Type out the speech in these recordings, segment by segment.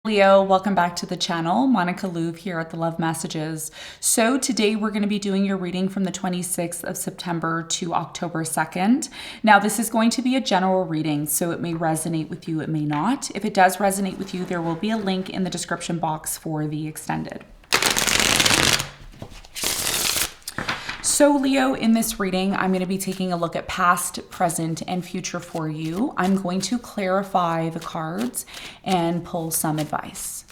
Leo, welcome back to the channel. Monica Louv here at the Love Messages. So today we're going to be doing your reading from the 26th of September to October 2nd. Now this is going to be a general reading, so it may resonate with you, it may not. If it does resonate with you, there will be a link in the description box for the extended. So Leo, in this reading, I'm going to be taking a look at past, present, and future for you. I'm going to clarify the cards and pull some advice.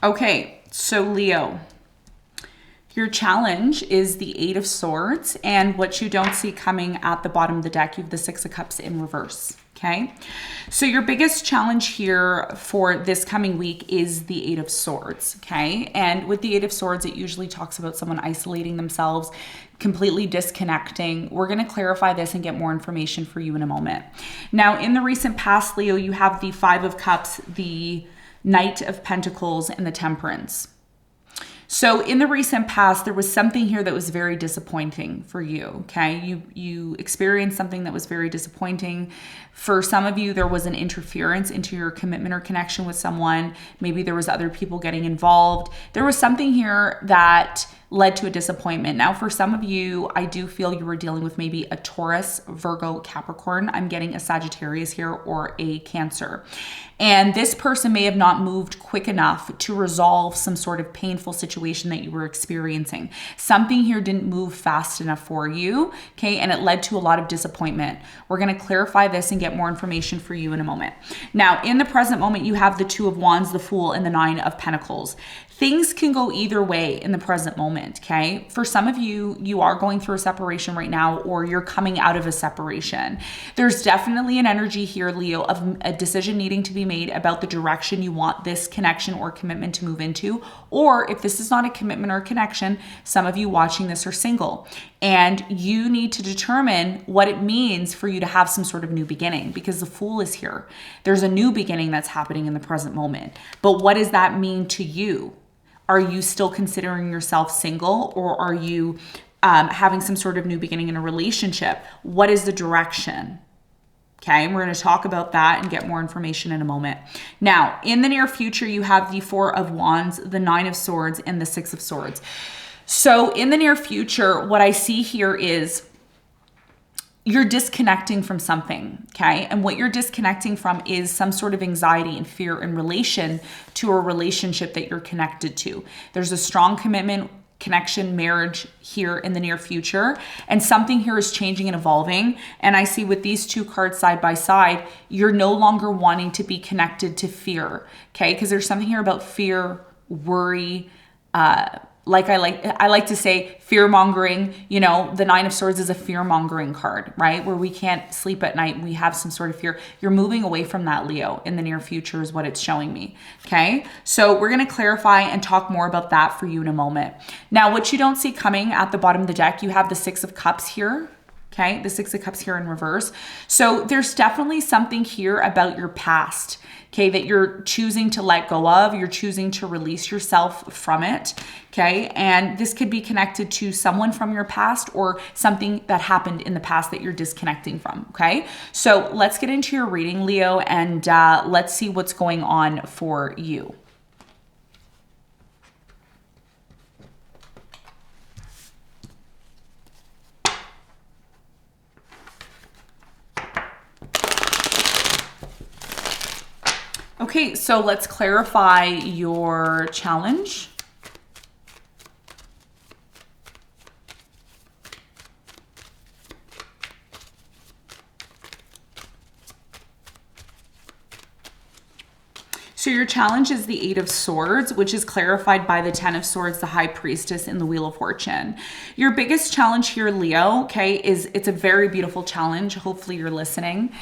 Okay, so Leo, your challenge is the Eight of Swords, and what you don't see coming at the bottom of the deck, you have the Six of Cups in reverse, okay? So your biggest challenge here for this coming week is the Eight of Swords, okay? And with the Eight of Swords, it usually talks about someone isolating themselves, completely disconnecting. We're going to clarify this and get more information for you in a moment. Now, in the recent past, Leo, you have the Five of Cups, the Knight of Pentacles, and the Temperance. So in the recent past, there was something here that was very disappointing for you, okay? You experienced something that was very disappointing. For some of you, there was an interference into your commitment or connection with someone. Maybe there was other people getting involved. There was something here that led to a disappointment. Now, for some of you, I do feel you were dealing with maybe a Taurus, Virgo, Capricorn. I'm getting a Sagittarius here or a Cancer. And this person may have not moved quick enough to resolve some sort of painful situation that you were experiencing. Something here didn't move fast enough for you, okay? And it led to a lot of disappointment. We're going to clarify this and get more information for you in a moment. Now, in the present moment, you have the Two of Wands, the Fool, and the Nine of Pentacles. Things can go either way in the present moment, okay? For some of you, you are going through a separation right now, or you're coming out of a separation. There's definitely an energy here, Leo, of a decision needing to be made about the direction you want this connection or commitment to move into. Or if this is not a commitment or connection, some of you watching this are single, and you need to determine what it means for you to have some sort of new beginning, because the Fool is here. There's a new beginning that's happening in the present moment. But what does that mean to you? Are you still considering yourself single, or are you having some sort of new beginning in a relationship? What is the direction? Okay, and we're going to talk about that and get more information in a moment. Now, in the near future, you have the Four of Wands, the Nine of Swords, and the Six of Swords. So in the near future, what I see here is you're disconnecting from something, okay? And what you're disconnecting from is some sort of anxiety and fear in relation to a relationship that you're connected to. There's a strong commitment, connection, marriage here in the near future, and something here is changing and evolving. And I see with these two cards side by side, you're no longer wanting to be connected to fear, okay? Because there's something here about fear, worry, I like to say fear-mongering. You know, the Nine of Swords is a fear-mongering card, right? Where we can't sleep at night and we have some sort of fear. You're moving away from that, Leo, in the near future is what it's showing me, okay? So we're going to clarify and talk more about that for you in a moment. Now, what you don't see coming at the bottom of the deck, you have the Six of Cups here. Okay, the Six of Cups here in reverse. So there's definitely something here about your past, okay, that you're choosing to let go of. You're choosing to release yourself from it, okay? And this could be connected to someone from your past or something that happened in the past that you're disconnecting from, okay? So let's get into your reading, Leo, and let's see what's going on for you. Okay, so let's clarify your challenge. So your challenge is the Eight of Swords, which is clarified by the Ten of Swords, the High Priestess, and the Wheel of Fortune. Your biggest challenge here, Leo, okay, is it's a very beautiful challenge. Hopefully you're listening.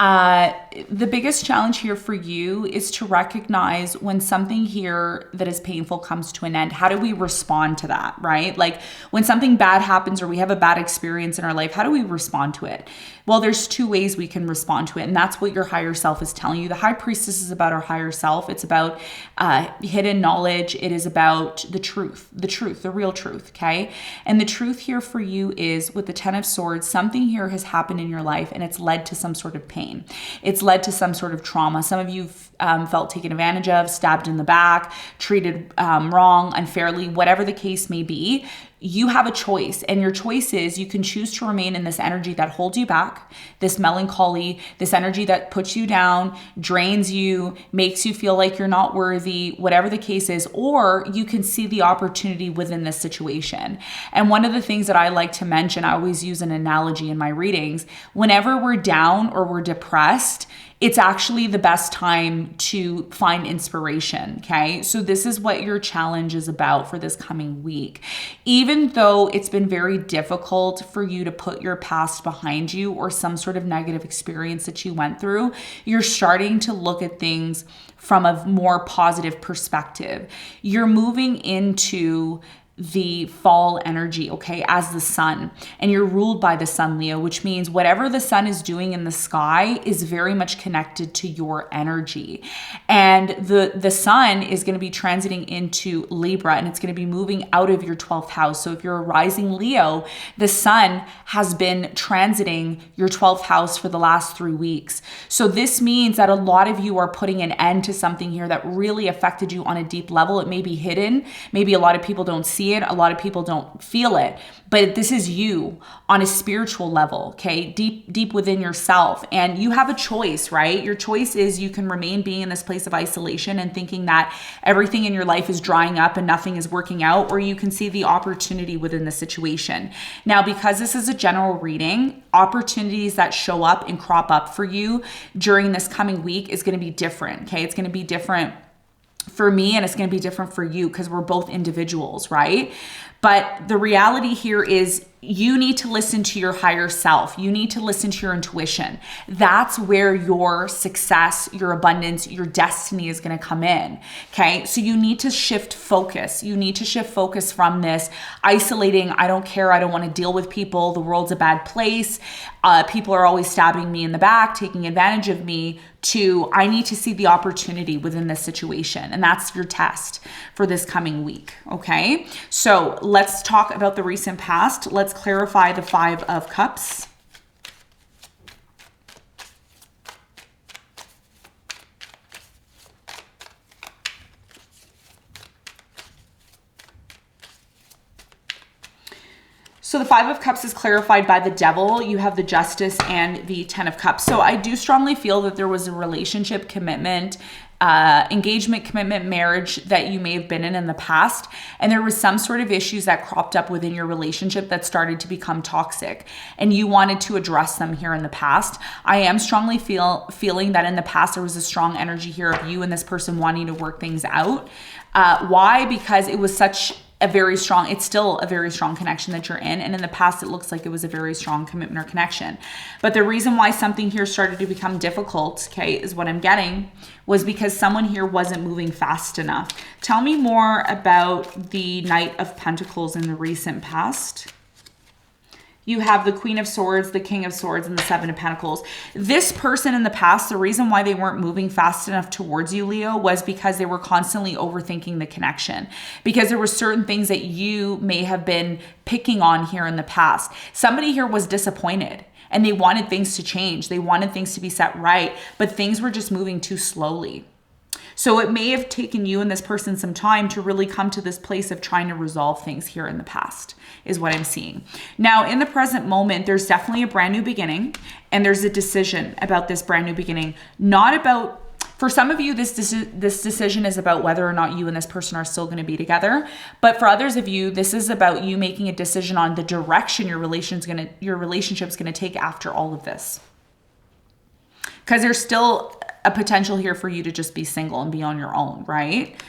The biggest challenge here for you is to recognize when something here that is painful comes to an end. How do we respond to that, right? Like when something bad happens or we have a bad experience in our life, how do we respond to it? Well, there's two ways we can respond to it, and that's what your higher self is telling you. The High Priestess is about our higher self. It's about hidden knowledge. It is about the truth, the real truth, okay? And the truth here for you is with the Ten of Swords, something here has happened in your life and it's led to some sort of pain. It's led to some sort of trauma. Some of you felt taken advantage of, stabbed in the back, treated wrong, unfairly, whatever the case may be. You have a choice, and your choice is you can choose to remain in this energy that holds you back, this melancholy, this energy that puts you down, drains you, makes you feel like you're not worthy, whatever the case is, or you can see the opportunity within this situation. And one of the things that I like to mention, I always use an analogy in my readings, whenever we're down or we're depressed, it's actually the best time to find inspiration, okay? So this is what your challenge is about for this coming week. Even though it's been very difficult for you to put your past behind you or some sort of negative experience that you went through, you're starting to look at things from a more positive perspective. You're moving into the fall energy, okay, as the sun, and you're ruled by the sun, Leo, which means whatever the sun is doing in the sky is very much connected to your energy. And the sun is going to be transiting into Libra, and it's going to be moving out of your 12th house. So if you're a rising Leo, the sun has been transiting your 12th house for the last 3 weeks. So this means that a lot of you are putting an end to something here that really affected you on a deep level. It may be hidden. Maybe a lot of people don't see it. A lot of people don't feel it, but this is you on a spiritual level, okay? Deep within yourself. And you have a choice, right? Your choice is you can remain being in this place of isolation and thinking that everything in your life is drying up and nothing is working out, or you can see the opportunity within the situation. Now, because this is a general reading, opportunities that show up and crop up for you during this coming week is going to be different, okay? It's going to be different for me, and it's going to be different for you because we're both individuals, right? But the reality here is you need to listen to your higher self. You need to listen to your intuition. That's where your success, your abundance, your destiny is going to come in. Okay. So you need to shift focus. You need to shift focus from this isolating, I don't care, I don't want to deal with people, the world's a bad place, people are always stabbing me in the back, taking advantage of me, to I need to see the opportunity within this situation. And that's your test for this coming week. Okay. So let's talk about the recent past. Let's clarify the Five of Cups. So the Five of Cups is clarified by the Devil. You have the Justice and the Ten of Cups. So I do strongly feel that there was a relationship, commitment, engagement, commitment, marriage that you may have been in the past. And there was some sort of issues that cropped up within your relationship that started to become toxic. And you wanted to address them here in the past. I am strongly feeling that in the past, there was a strong energy here of you and this person wanting to work things out. Why? Because it was such it's still a very strong connection that you're in. And in the past, it looks like it was a very strong commitment or connection. But the reason why something here started to become difficult, okay, is what I'm getting, was because someone here wasn't moving fast enough. Tell me more about the Knight of Pentacles in the recent past. You have the Queen of Swords, the King of Swords, and the Seven of Pentacles. This person in the past, the reason why they weren't moving fast enough towards you, Leo, was because they were constantly overthinking the connection. Because there were certain things that you may have been picking on here in the past. Somebody here was disappointed and they wanted things to change. They wanted things to be set right, but things were just moving too slowly. So it may have taken you and this person some time to really come to this place of trying to resolve things here in the past, is what I'm seeing. Now, in the present moment, there's definitely a brand new beginning, and there's a decision about this brand new beginning. Not about, for some of you, this decision is about whether or not you and this person are still going to be together. But for others of you, this is about you making a decision on the direction your relationship's going to take after all of this. Because there's still a potential here for you to just be single and be on your own, right?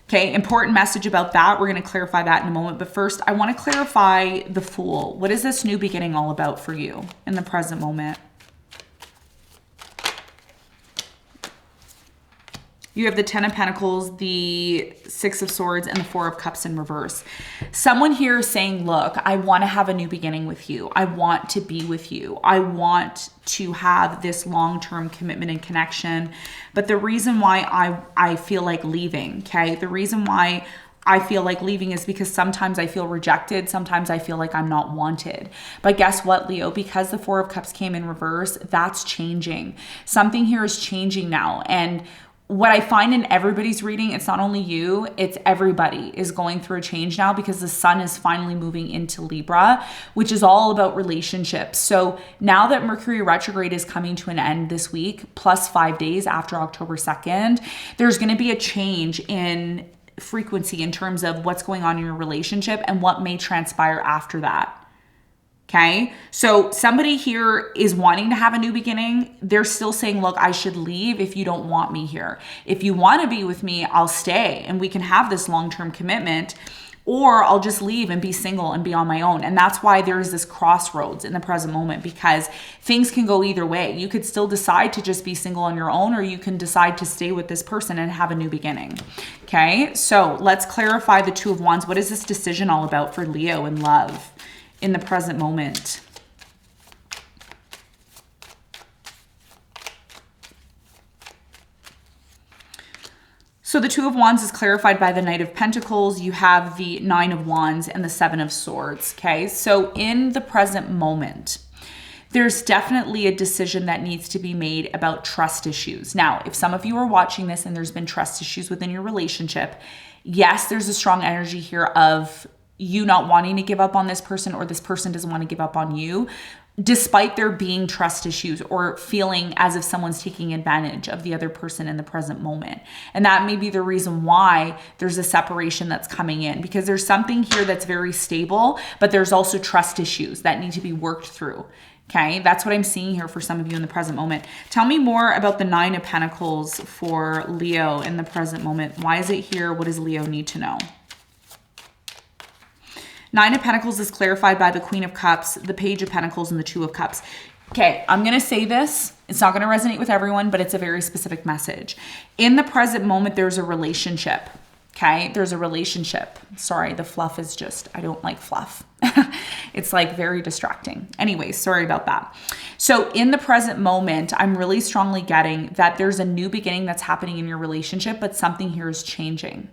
Okay, important message about that. We're going to clarify that in a moment. But first, I want to clarify the Fool. What is this new beginning all about for you in the present moment? You have the 10 of Pentacles, the 6 of Swords, and the 4 of Cups in reverse. Someone here is saying, look, I want to have a new beginning with you. I want to be with you. I want to have this long-term commitment and connection. But the reason why I feel like leaving, okay? The reason why I feel like leaving is because sometimes I feel rejected. Sometimes I feel like I'm not wanted. But guess what, Leo? Because the 4 of Cups came in reverse, that's changing. Something here is changing now. And what I find in everybody's reading, it's not only you, it's everybody is going through a change now because the sun is finally moving into Libra, which is all about relationships. So now that Mercury retrograde is coming to an end this week, plus 5 days after October 2nd, there's going to be a change in frequency in terms of what's going on in your relationship and what may transpire after that. Okay, so somebody here is wanting to have a new beginning. They're still saying, look, I should leave if you don't want me here. If you want to be with me, I'll stay and we can have this long-term commitment, or I'll just leave and be single and be on my own. And that's why there is this crossroads in the present moment, because things can go either way. You could still decide to just be single on your own, or you can decide to stay with this person and have a new beginning. Okay, so let's clarify the 2 of Wands. What is this decision all about for Leo in love in the present moment? So the 2 of Wands is clarified by the Knight of Pentacles. You have the 9 of Wands and the 7 of Swords. Okay, so in the present moment, there's definitely a decision that needs to be made about trust issues. Now, if some of you are watching this and there's been trust issues within your relationship, yes, there's a strong energy here of you not wanting to give up on this person, or this person doesn't want to give up on you, despite there being trust issues or feeling as if someone's taking advantage of the other person in the present moment. And that may be the reason why there's a separation that's coming in, because there's something here that's very stable, but there's also trust issues that need to be worked through. Okay, that's what I'm seeing here for some of you in the present moment. Tell me more about the 9 of Pentacles for Leo in the present moment. Why is it here? What does Leo need to know? 9 of Pentacles is clarified by the Queen of Cups, the Page of Pentacles, and the 2 of Cups. Okay, I'm going to say this. It's not going to resonate with everyone, but it's a very specific message. In the present moment, there's a relationship. Okay, there's a relationship. Sorry, the fluff is just, I don't like fluff. It's like very distracting. Anyways, sorry about that. So in the present moment, I'm really strongly getting that there's a new beginning that's happening in your relationship, but something here is changing.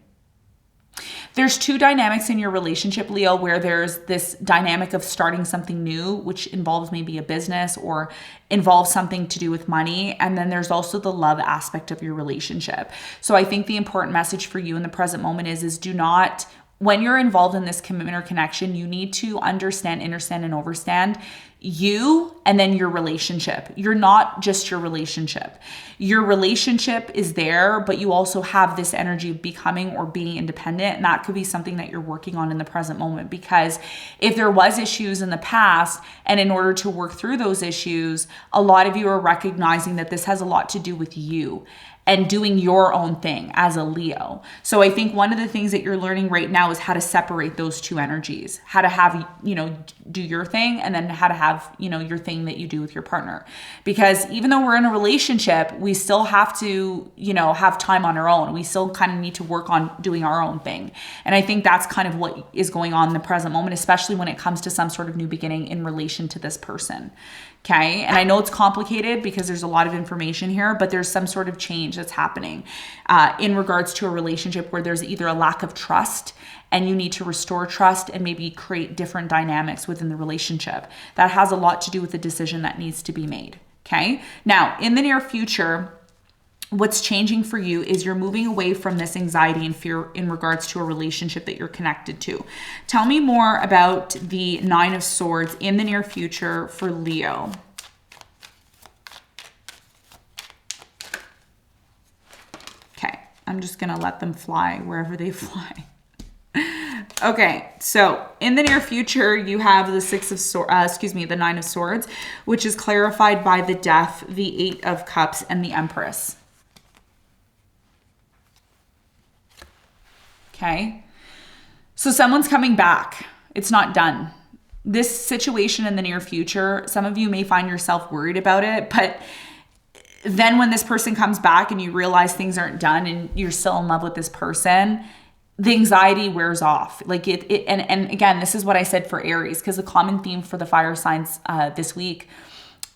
There's 2 dynamics in your relationship, Leo, where there's this dynamic of starting something new, which involves maybe a business or involves something to do with money. And then there's also the love aspect of your relationship. So I think the important message for you in the present moment is do not, when you're involved in this commitment or connection, you need to understand, understand, and overstand you and then your relationship. You're not just your relationship. Your relationship is there, but you also have this energy of becoming or being independent. And that could be something that you're working on in the present moment, because if there was issues in the past, and in order to work through those issues, a lot of you are recognizing that this has a lot to do with you and doing your own thing as a Leo. So I think one of the things that you're learning right now is how to separate those 2 energies, how to have, do your thing, and then how to have, your thing that you do with your partner. Because even though we're in a relationship, we still have to, have time on our own. We still kind of need to work on doing our own thing. And I think that's kind of what is going on in the present moment, especially when it comes to some sort of new beginning in relation to this person. Okay. And I know it's complicated because there's a lot of information here, but there's some sort of change that's happening in regards to a relationship where there's either a lack of trust and you need to restore trust and maybe create different dynamics within the relationship. That has a lot to do with the decision that needs to be made. Okay. Now, in the near future, what's changing for you is you're moving away from this anxiety and fear in regards to a relationship that you're connected to. Tell me more about the 9 of Swords in the near future for Leo. Okay, I'm just going to let them fly wherever they fly. Okay, so in the near future, you have the 6 of Swords, the 9 of Swords, which is clarified by the Death, the 8 of Cups, and the Empress. Okay, so someone's coming back. It's not done. This situation in the near future, some of you may find yourself worried about it, but then when this person comes back and you realize things aren't done and you're still in love with this person, the anxiety wears off. Like and again, this is what I said for Aries, because the common theme for the fire signs this week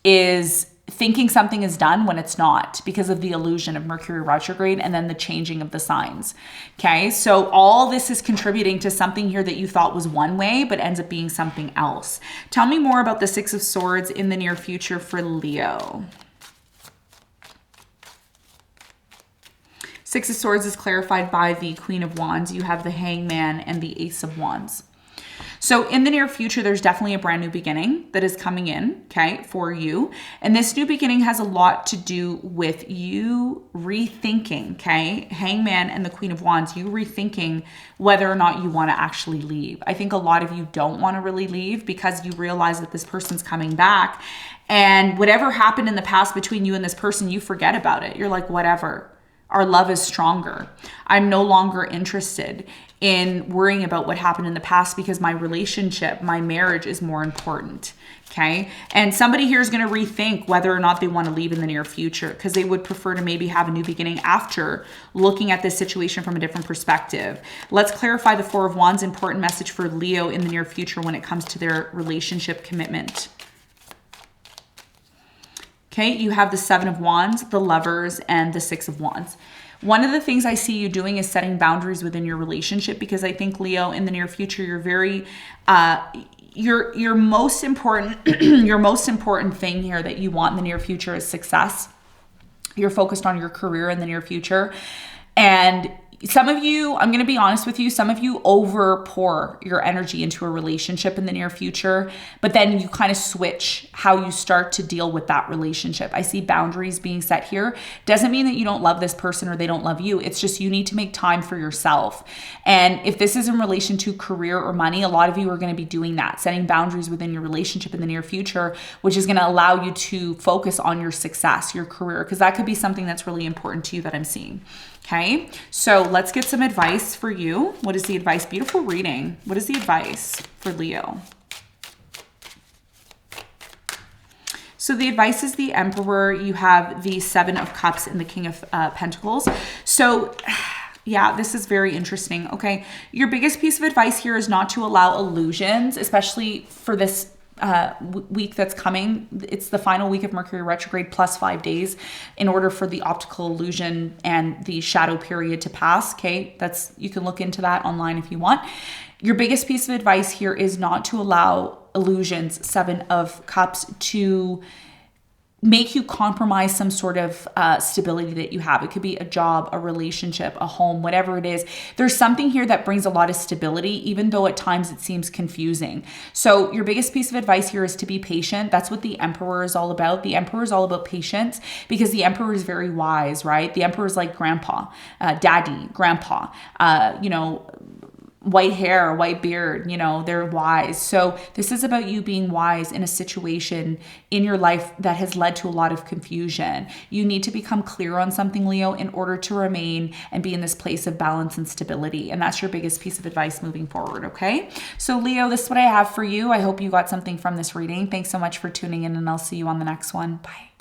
is thinking something is done when it's not, because of the illusion of Mercury retrograde and then the changing of the signs. Okay, so all this is contributing to something here that you thought was one way but ends up being something else. Tell me more about the Six of Swords in the near future for Leo. Six of Swords is clarified by the Queen of Wands. You have the Hangman and the Ace of Wands. So in the near future, there's definitely a brand new beginning that is coming in, okay, for you. And this new beginning has a lot to do with you rethinking, okay? Hangman and the Queen of Wands, you rethinking whether or not you want to actually leave. I think a lot of you don't want to really leave because you realize that this person's coming back. And whatever happened in the past between you and this person, you forget about it. You're like, whatever. Our love is stronger. I'm no longer interested in worrying about what happened in the past because my relationship, my marriage is more important, okay? And somebody here is going to rethink whether or not they want to leave in the near future because they would prefer to maybe have a new beginning after looking at this situation from a different perspective. Let's clarify the Four of Wands, important message for Leo in the near future when it comes to their relationship commitment. Okay, you have the Seven of Wands, the Lovers, and the Six of Wands. One of the things I see you doing is setting boundaries within your relationship, because I think, Leo, in the near future, you're very, your most important, your most important thing here that you want in the near future is success. You're focused on your career in the near future. And some of you, I'm going to be honest with you, some of you over pour your energy into a relationship in the near future, but then you kind of switch how you start to deal with that relationship. I see boundaries being set here. Doesn't mean that you don't love this person or they don't love you. It's just you need to make time for yourself. And if this is in relation to career or money, a lot of you are going to be doing that, setting boundaries within your relationship in the near future, which is going to allow you to focus on your success, your career, because that could be something that's really important to you that I'm seeing. Okay, so let's get some advice for you. What is the advice? Beautiful reading. What is the advice for Leo? So the advice is the Emperor. You have the Seven of Cups and the King of Pentacles. So yeah, this is very interesting. Okay, your biggest piece of advice here is not to allow illusions, especially for this week that's coming. It's the final week of Mercury retrograde plus 5 days in order for the optical illusion and the shadow period to pass. Okay, you can look into that online if you want. Your biggest piece of advice here is not to allow illusions, Seven of Cups, to make you compromise some sort of stability that you have. It could be a job, a relationship, a home, whatever it is. There's something here that brings a lot of stability, even though at times it seems confusing. So your biggest piece of advice here is to be patient. That's what the Emperor is all about. The Emperor is all about patience because the Emperor is very wise, right? The Emperor is like grandpa, daddy, grandpa, white hair, white beard, they're wise. So this is about you being wise in a situation in your life that has led to a lot of confusion. You need to become clear on something, Leo, in order to remain and be in this place of balance and stability. And that's your biggest piece of advice moving forward, okay? So Leo, this is what I have for you. I hope you got something from this reading. Thanks so much for tuning in, and I'll see you on the next one. Bye.